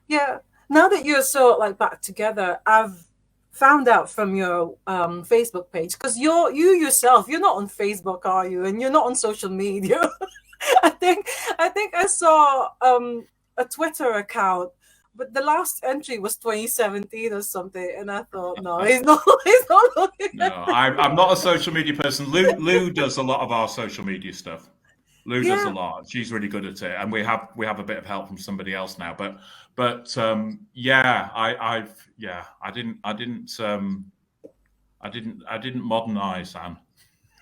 yeah, now that you're so like back together, I've found out from your Facebook page because you yourself, you're not on Facebook, are you? And you're not on social media. I think I saw a Twitter account, but the last entry was 2017 or something, and I thought, no, he's not he's not looking no, at that. I'm not a social media person. Lou does a lot of our social media stuff. Lou does a Yeah. lot. She's really good at it, and we have a bit of help from somebody else now. But yeah, I didn't modernize, Anne.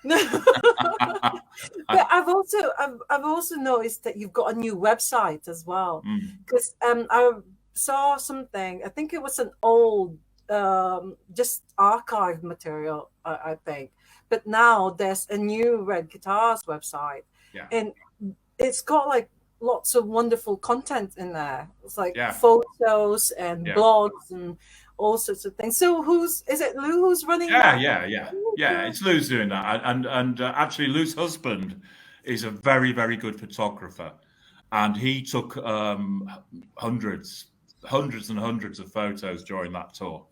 But I've also noticed that you've got a new website as well, Mm, because I saw something. I think it was an old just archived material, I think. But now there's a new Red Guitars website, yeah, and it's got like lots of wonderful content in there. It's like yeah, photos and yeah. blogs and all sorts of things. So is it Lou who's running Yeah, that? yeah, yeah, yeah. It's Lou's doing that, and actually, Lou's husband is a very, very good photographer, and he took hundreds, hundreds and hundreds of photos during that tour.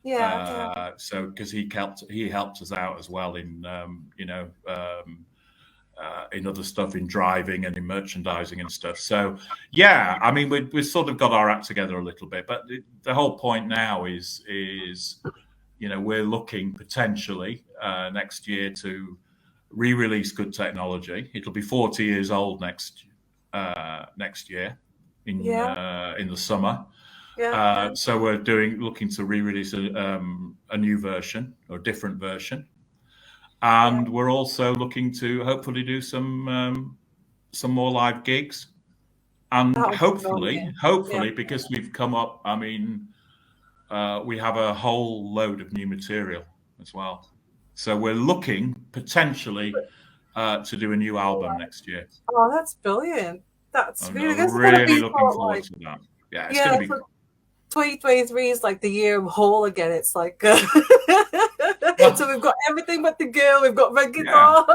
Yeah, yeah, So because he helped us out as well in in other stuff, in driving and in merchandising and stuff. So yeah, I mean we sort of got our act together a little bit, but the whole point now is you know, we're looking potentially next year to re-release good technology. It'll be 40 years old next year yeah, in the summer. yeah, yeah. So we're looking to re-release a new version or a different version, Yeah, and we're also looking to hopefully do some more live gigs, and that would be brilliant. Yeah. hopefully because we've come up. I mean, we have a whole load of new material as well. So we're looking potentially to do a new album next year. Oh, that's brilliant. That's I'm really, this is gonna really be looking for forward like, to that. Yeah, it's going yeah, to be for good. 2023 is like the year of whole again. It's like, so Well, we've got everything but the girl. We've got red yeah. guitar.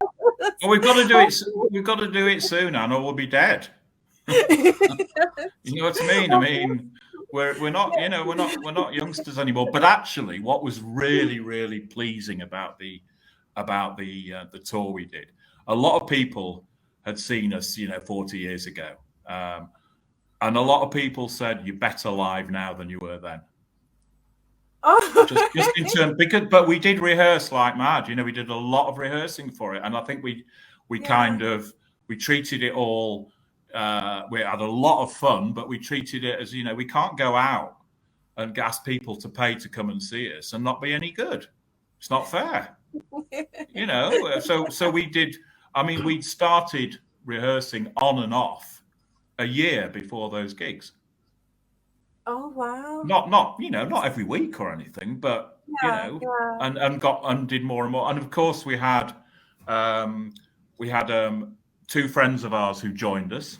Well, we've got to do it. We've got to do it soon, Anne, or we'll be dead. You know what I mean? I mean, we're not, you know, we're not youngsters anymore. But actually, what was really, really pleasing about the tour we did, a lot of people had seen us, you know, 40 years ago, and a lot of people said you're better live now than you were then. Just in Oh, terms, because but we did rehearse like mad. You know, we did a lot of rehearsing for it, and I think we yeah, kind of we treated it all. We had a lot of fun, but we treated it as, you know, we can't go out and ask people to pay to come and see us and not be any good. It's not fair, you know. So we did. I mean, we started rehearsing on and off a year before those gigs. oh wow, Not you know, not every week or anything, but you yeah, know, yeah, and did more and more. And of course, um, we had two friends of ours who joined us.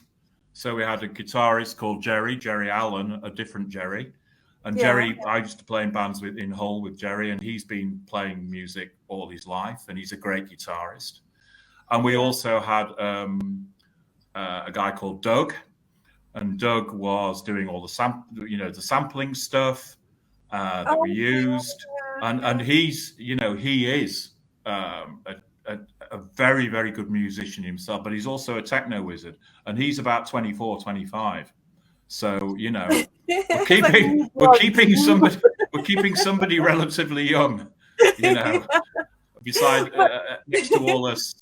So we had a guitarist called Jerry Allen, a different Jerry. And yeah, Jerry, I used to play in bands in Hull with Jerry, and he's been playing music all his life, and he's a great guitarist. And we yeah. also had a guy called Doug, and Doug was doing all the sampling stuff that we Oh used, yeah, and yeah, he's, you know, he is a very, very good musician himself, but he's also a techno wizard, and he's about 24, 25. So you know, yeah. we're It's like keeping new we're blood. keeping somebody we're keeping somebody relatively young, you know, Yeah. beside But next to all us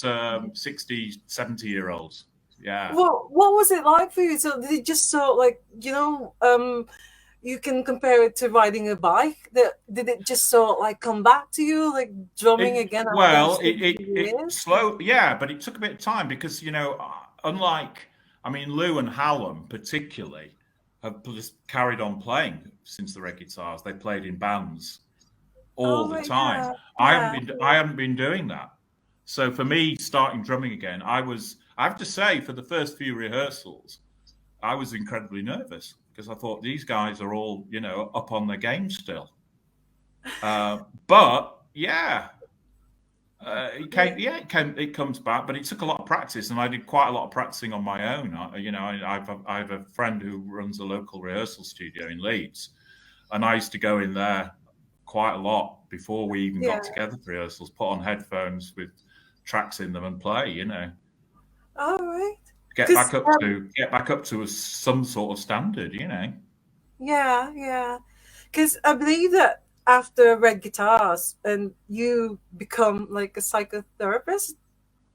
60, 70-year olds. Yeah. what was it like for you? So did it just so like, you can compare it to riding a bike? Did it just so like come back to you like drumming It again after well, so many it years? slow, yeah, but it took a bit of time because, you know, unlike, I mean, Lou and Hallam particularly have just carried on playing since the Red Guitars. They played in bands Oh all the my time. God. Yeah. I haven't been doing that. So for me, starting drumming again, I have to say, for the first few rehearsals, I was incredibly nervous because I thought these guys are all, up on their game still. But yeah, it comes back, but it took a lot of practice, and I did quite a lot of practicing on my own. I have a friend who runs a local rehearsal studio in Leeds, and I used to go in there quite a lot before we even got together for rehearsals. Put on headphones with tracks in them and play. All right. Get back up to some sort of standard. Yeah. Because I believe that after Red Guitars and you become like a psychotherapist.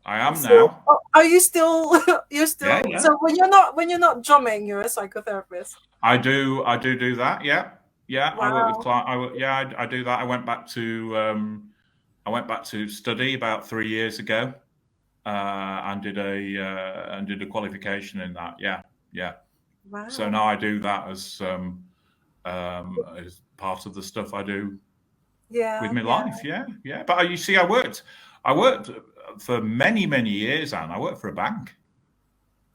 I am now. Are you still? You're still. Yeah. So when you're not drumming, you're a psychotherapist. I do that. Yeah. Wow. I work with clients. I do that. I went back to study about 3 years ago, and did a qualification in that. Yeah. Wow. So now I do that as part of the stuff I do with my life. Yeah. But you see, I worked for many, many years, Anne. I worked for a bank.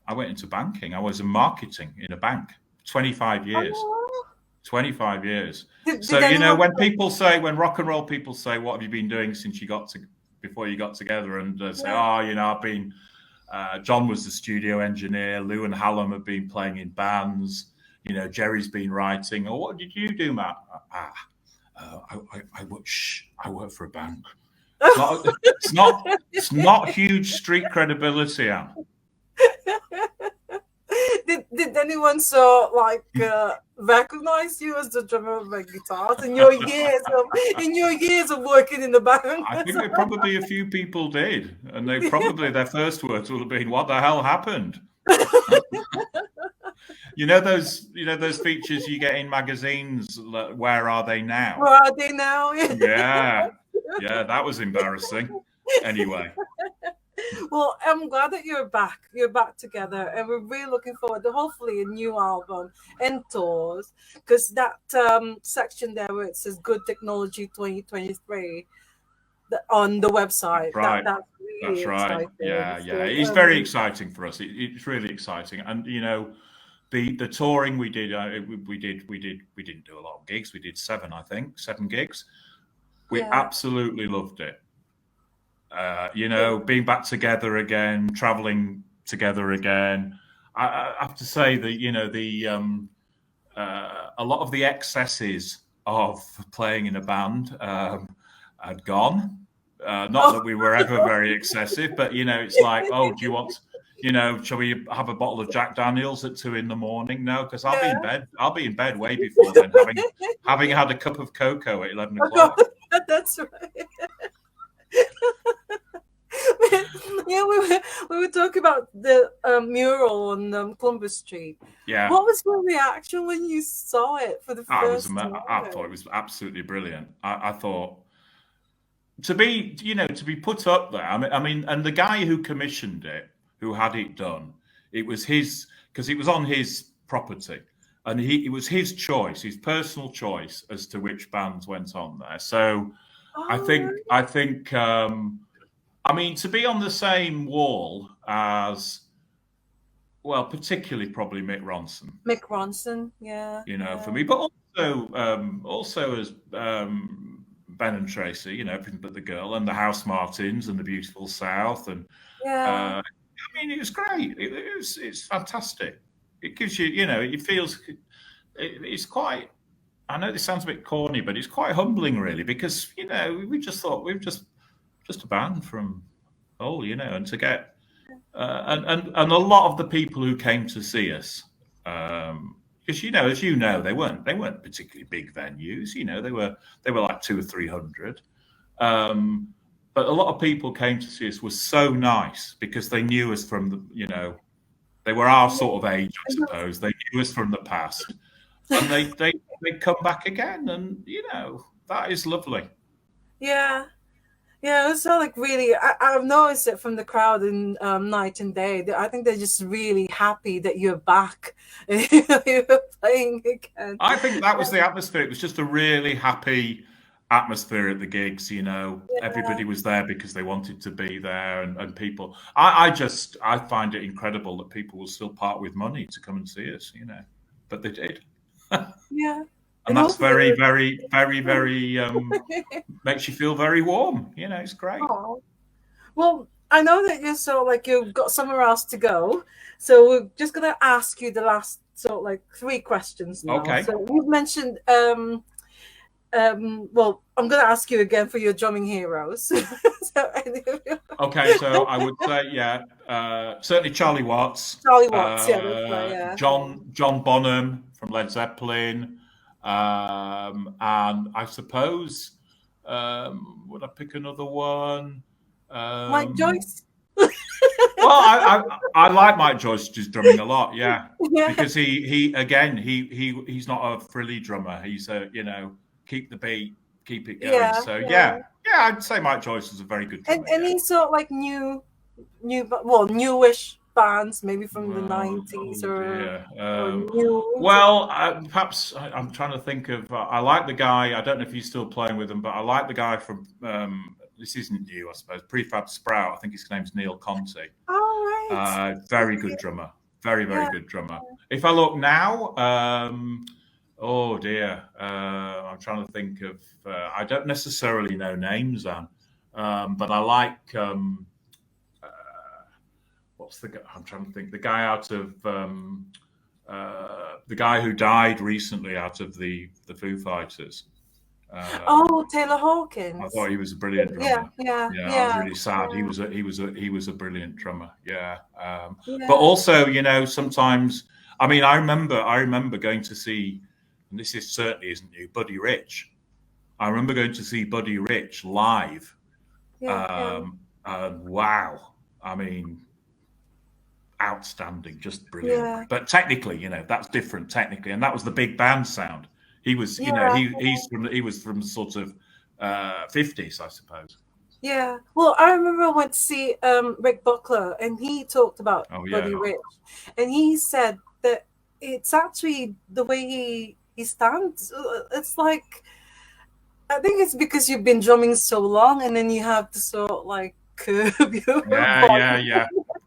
I went into banking. I was in marketing in a bank. 25 years. Oh. 25 years. When rock and roll people say, "What have you been doing since before you got together?" and say, I've been. John was the studio engineer. Lou and Hallam have been playing in bands. Jerry's been writing. Or what did you do, Matt? I work for a bank. It's not huge street credibility, Anne. Did anyone recognize you as the drummer of Red Guitars in your years of working in the band? I think probably a few people did, and their first words will have been, "What the hell happened?" those features you get in magazines. Where are they now? Where are they now? Yeah, that was embarrassing. Anyway. Well, I'm glad that you're back. You're back together, and we're really looking forward to hopefully a new album and tours. Because that section there where it says "Good Technology 2023" on the website, right? That's really right. Exciting. Yeah. It's very exciting for us. It's really exciting, and the touring we did, we didn't do a lot of gigs. We did 7 gigs. We absolutely loved it. Being back together again, traveling together again. I have to say that a lot of the excesses of playing in a band had gone. Not that we were ever very excessive, but it's like, do you want? Shall we have a bottle of Jack Daniels at 2 a.m? No, because I'll be in bed. I'll be in bed way before then, having had a cup of cocoa at 11 o'clock. That's right. we were talking about the mural on Columbus Street. Yeah. What was your reaction when you saw it for the first time? I thought it was absolutely brilliant. I thought to be put up there. I mean, and the guy who commissioned it, who had it done, it was because it was on his property, and it was his choice, his personal choice as to which bands went on there. So I think. To be on the same wall as, well, particularly probably Mick Ronson. Mick Ronson, yeah. For me, but also as Ben and Tracy, Everything But the Girl, and the House Martins and the Beautiful South, and it was great. It's fantastic. It gives you, it feels, it's quite. I know this sounds a bit corny, but it's quite humbling, really, because we just thought we were just a band from Hull, and to get and a lot of the people who came to see us, because as they weren't particularly big venues, they were like 200 or 300, but a lot of people came to see us was so nice because they knew us from the they were our sort of age, I suppose. They knew us from the past, and they come back again, and that is lovely. Yeah, it's so really. I've noticed it from the crowd in Night and Day. I think they're just really happy that you're back. You're playing again. I think that was the atmosphere. It was just a really happy atmosphere at the gigs. Everybody was there because they wanted to be there, and people. I find it incredible that people will still part with money to come and see us. But they did. Yeah. And that's very, very, very, very makes you feel very warm. It's great. Oh. Well, I know that you're sort of like you've got somewhere else to go, so we're just gonna ask you the last sort of like 3 questions now. Okay. So you've mentioned well, I'm going to ask you again for your drumming heroes. Okay, so I would say, certainly Charlie Watts. Charlie Watts, yeah. John Bonham from Led Zeppelin. And I suppose, would I pick another one? Mike Joyce? Well, I like Mike Joyce's drumming a lot, yeah. Because he's not a frilly drummer. He's keep the beat, keep it going. I'd say Mike Joyce is a very good drummer. And he's sort of like newish bands, maybe from the 90s or new. Well, perhaps I'm trying to think of. I like the guy. I don't know if he's still playing with them, but I like the guy from. This isn't new, I suppose. Prefab Sprout. I think his name's Neil Conti. Oh, right. Very good drummer. Very, very good drummer. If I look now. Oh dear, I'm trying to think of. I don't necessarily know names, Anne, but I like. What's the guy? I'm trying to think. The guy out of the guy who died recently out of the Foo Fighters. Taylor Hawkins. I thought he was a brilliant drummer. Yeah. I was really sad. Yeah. He was a brilliant drummer. Yeah. But also, sometimes. I mean, I remember going to see. And this certainly isn't new, Buddy Rich. I remember going to see Buddy Rich live. And wow. I mean, outstanding, just brilliant. Yeah. But technically, that's different technically. And that was the big band sound. He was, he was from sort of 50s, I suppose. Yeah. Well, I remember I went to see Rick Buckler, and he talked about Buddy Rich. And he said that it's actually the way he stands. It's like, I think it's because you've been drumming so long, and then you have to sort of like curb your body.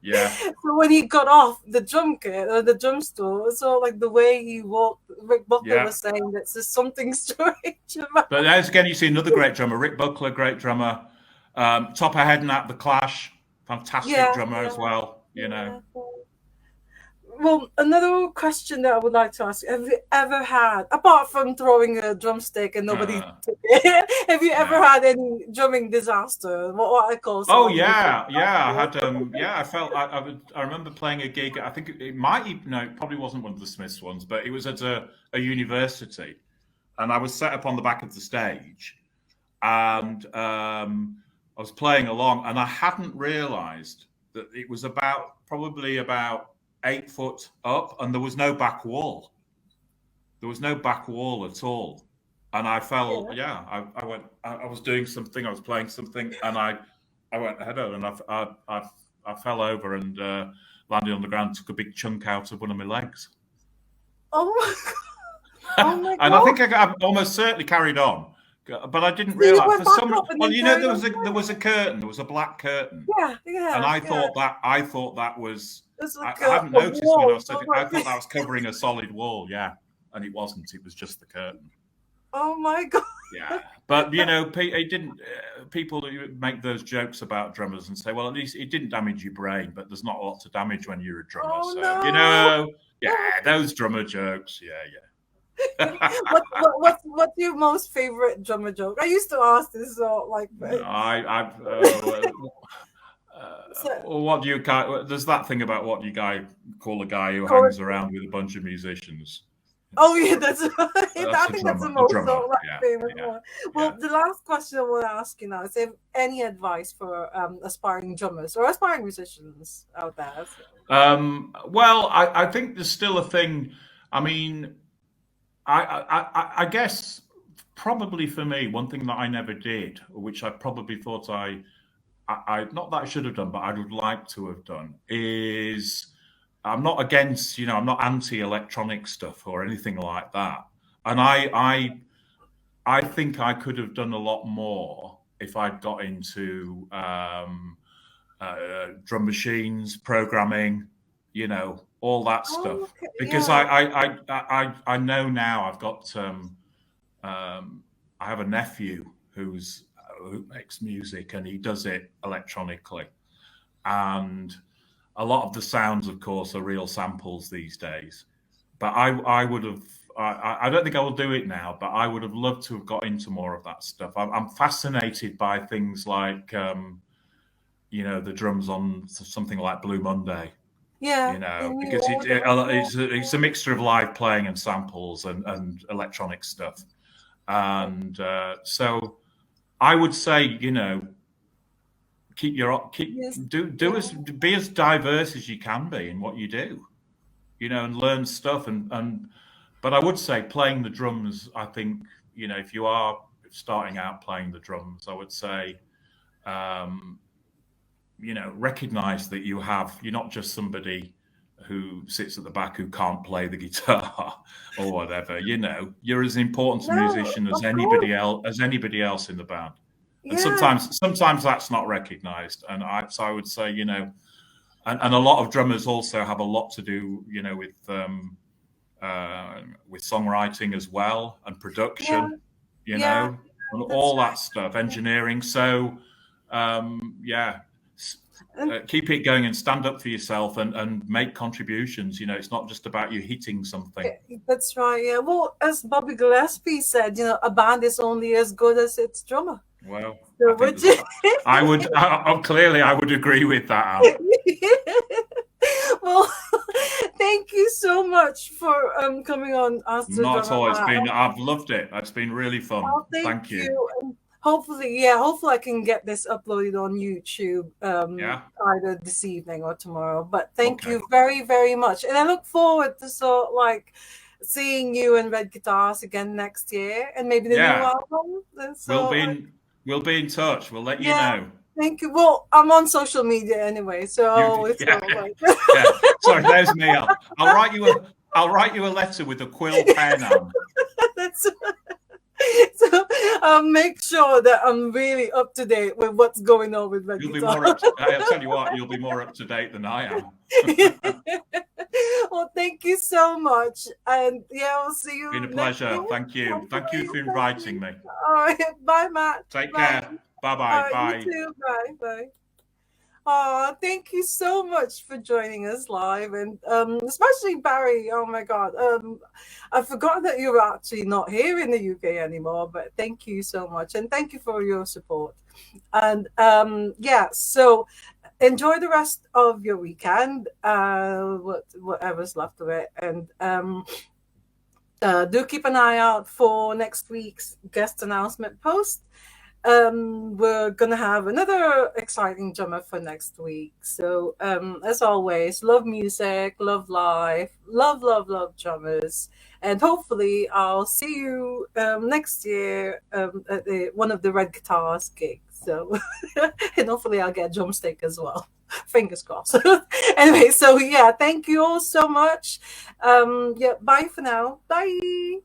Yeah. So when he got off the drum kit or the drum stool, it's sort of like the way he walked. Rick Buckler was saying that there's something strange about. But as again, you see another great drummer, Rick Buckler, great drummer. Top of Head at the Clash, fantastic drummer as well. Well, another question that I would like to ask: have you ever had, apart from throwing a drumstick and nobody took it, have you ever had any drumming disaster? What I call? Oh yeah. I had. I felt. I remember playing a gig. I think it might. It probably wasn't one of the Smiths ones, but it was at a university, and I was set up on the back of the stage, and I was playing along, and I hadn't realised that it was probably about 8 foot up, and there was no back wall. There was no back wall at all, and I fell. I went. I was doing something. I was playing something, and I went head over, and I fell over and landed on the ground. Took a big chunk out of one of my legs. Oh my god! Oh my god! And I think I almost certainly carried on. But I didn't realise for some. Well, there was a curtain. There was a black curtain. Yeah. And I thought that was. I hadn't noticed when I was sitting. I thought that was covering a solid wall. Yeah, and it wasn't. It was just the curtain. Oh my god. Yeah, but it didn't. People make those jokes about drummers and say, well, at least it didn't damage your brain, but there's not a lot to damage when you're a drummer. Oh, so no. Those drummer jokes. Yeah. What's your most favorite drummer joke? I used to ask this what do you there's that thing about what you call a guy who hangs around with a bunch of musicians. Oh yeah, that's I think that's the most famous one. Well, the last question I want to ask you now is: if any advice for aspiring drummers or aspiring musicians out there? Well, I think there's still a thing. I mean, I guess probably for me, one thing that I never did, which I probably thought I not that I should have done, but I would like to have done, is I'm not against, I'm not anti-electronic stuff or anything like that. And I think I could have done a lot more if I'd got into drum machines, programming, all that stuff. Oh, okay. Because Yeah. I know now I've got I have a nephew who makes music, and he does it electronically, and a lot of the sounds, of course, are real samples these days. But I would have. I don't think I will do it now, but I would have loved to have got into more of that stuff. I'm fascinated by things like, the drums on something like Blue Monday, Yeah. And you because order it's a mixture of live playing and samples and electronic stuff. And so I would say, keep yes, be as diverse as you can be in what you do, and learn stuff. But I would say playing the drums, I think, if you are starting out playing the drums, I would say, recognize that you're not just somebody who sits at the back who can't play the guitar or whatever. You're as important a no, musician as of course. anybody else in the band. And Yeah. sometimes that's not recognized. And I would say, and a lot of drummers also have a lot to do, with songwriting as well, and Yeah. production, Yeah. and That's all right. that stuff, engineering. So, yeah, And keep it going and stand up for yourself and make contributions. It's not just about you hitting something. that's right. Yeah. Well, as Bobby Gillespie said, a band is only as good as its drummer. Well, So I think would you? clearly I would agree with that, Anne. Well, thank you so much for coming on Ask the Not at Drummer. all. I've loved it. It's been really fun. Oh, thank Thank you. you. And hopefully I can get this uploaded on YouTube Yeah. either this evening or tomorrow. But thank Okay. you very, very much. And I look forward to seeing you and Red Guitars again next year, and maybe the new album. And We'll be in touch. We'll let you yeah. know. Thank you. Well, I'm on social media anyway, so it's Yeah. like Yeah. Sorry, there's me. I'll write you a letter with a quill pen on. that's so I'll make sure that I'm really up to date with what's going on with Red You'll be Guitar. more I'll tell you what, you'll be more up to date than I am. Well, thank you so much. And yeah, I'll see you. It's been a pleasure. Week. Thank you. Thank you for inviting me. All right. Bye, Matt. Take Bye. care. Bye-bye. All right, Bye. you too. Bye. Bye. Oh, thank you so much for joining us live, and especially Barry. Oh my God, I forgot that you're actually not here in the UK anymore. But thank you so much, and thank you for your support. And yeah, so enjoy the rest of your weekend, whatever's left of it, and do keep an eye out for next week's guest announcement post. We're gonna have another exciting drummer for next week. So as always, love music, love life, love drummers, and hopefully I'll see you next year at one of the Red Guitars gigs. So and hopefully I'll get a drumstick as well. Fingers crossed. Anyway, so yeah, thank you all so much. Yeah, bye for now. Bye.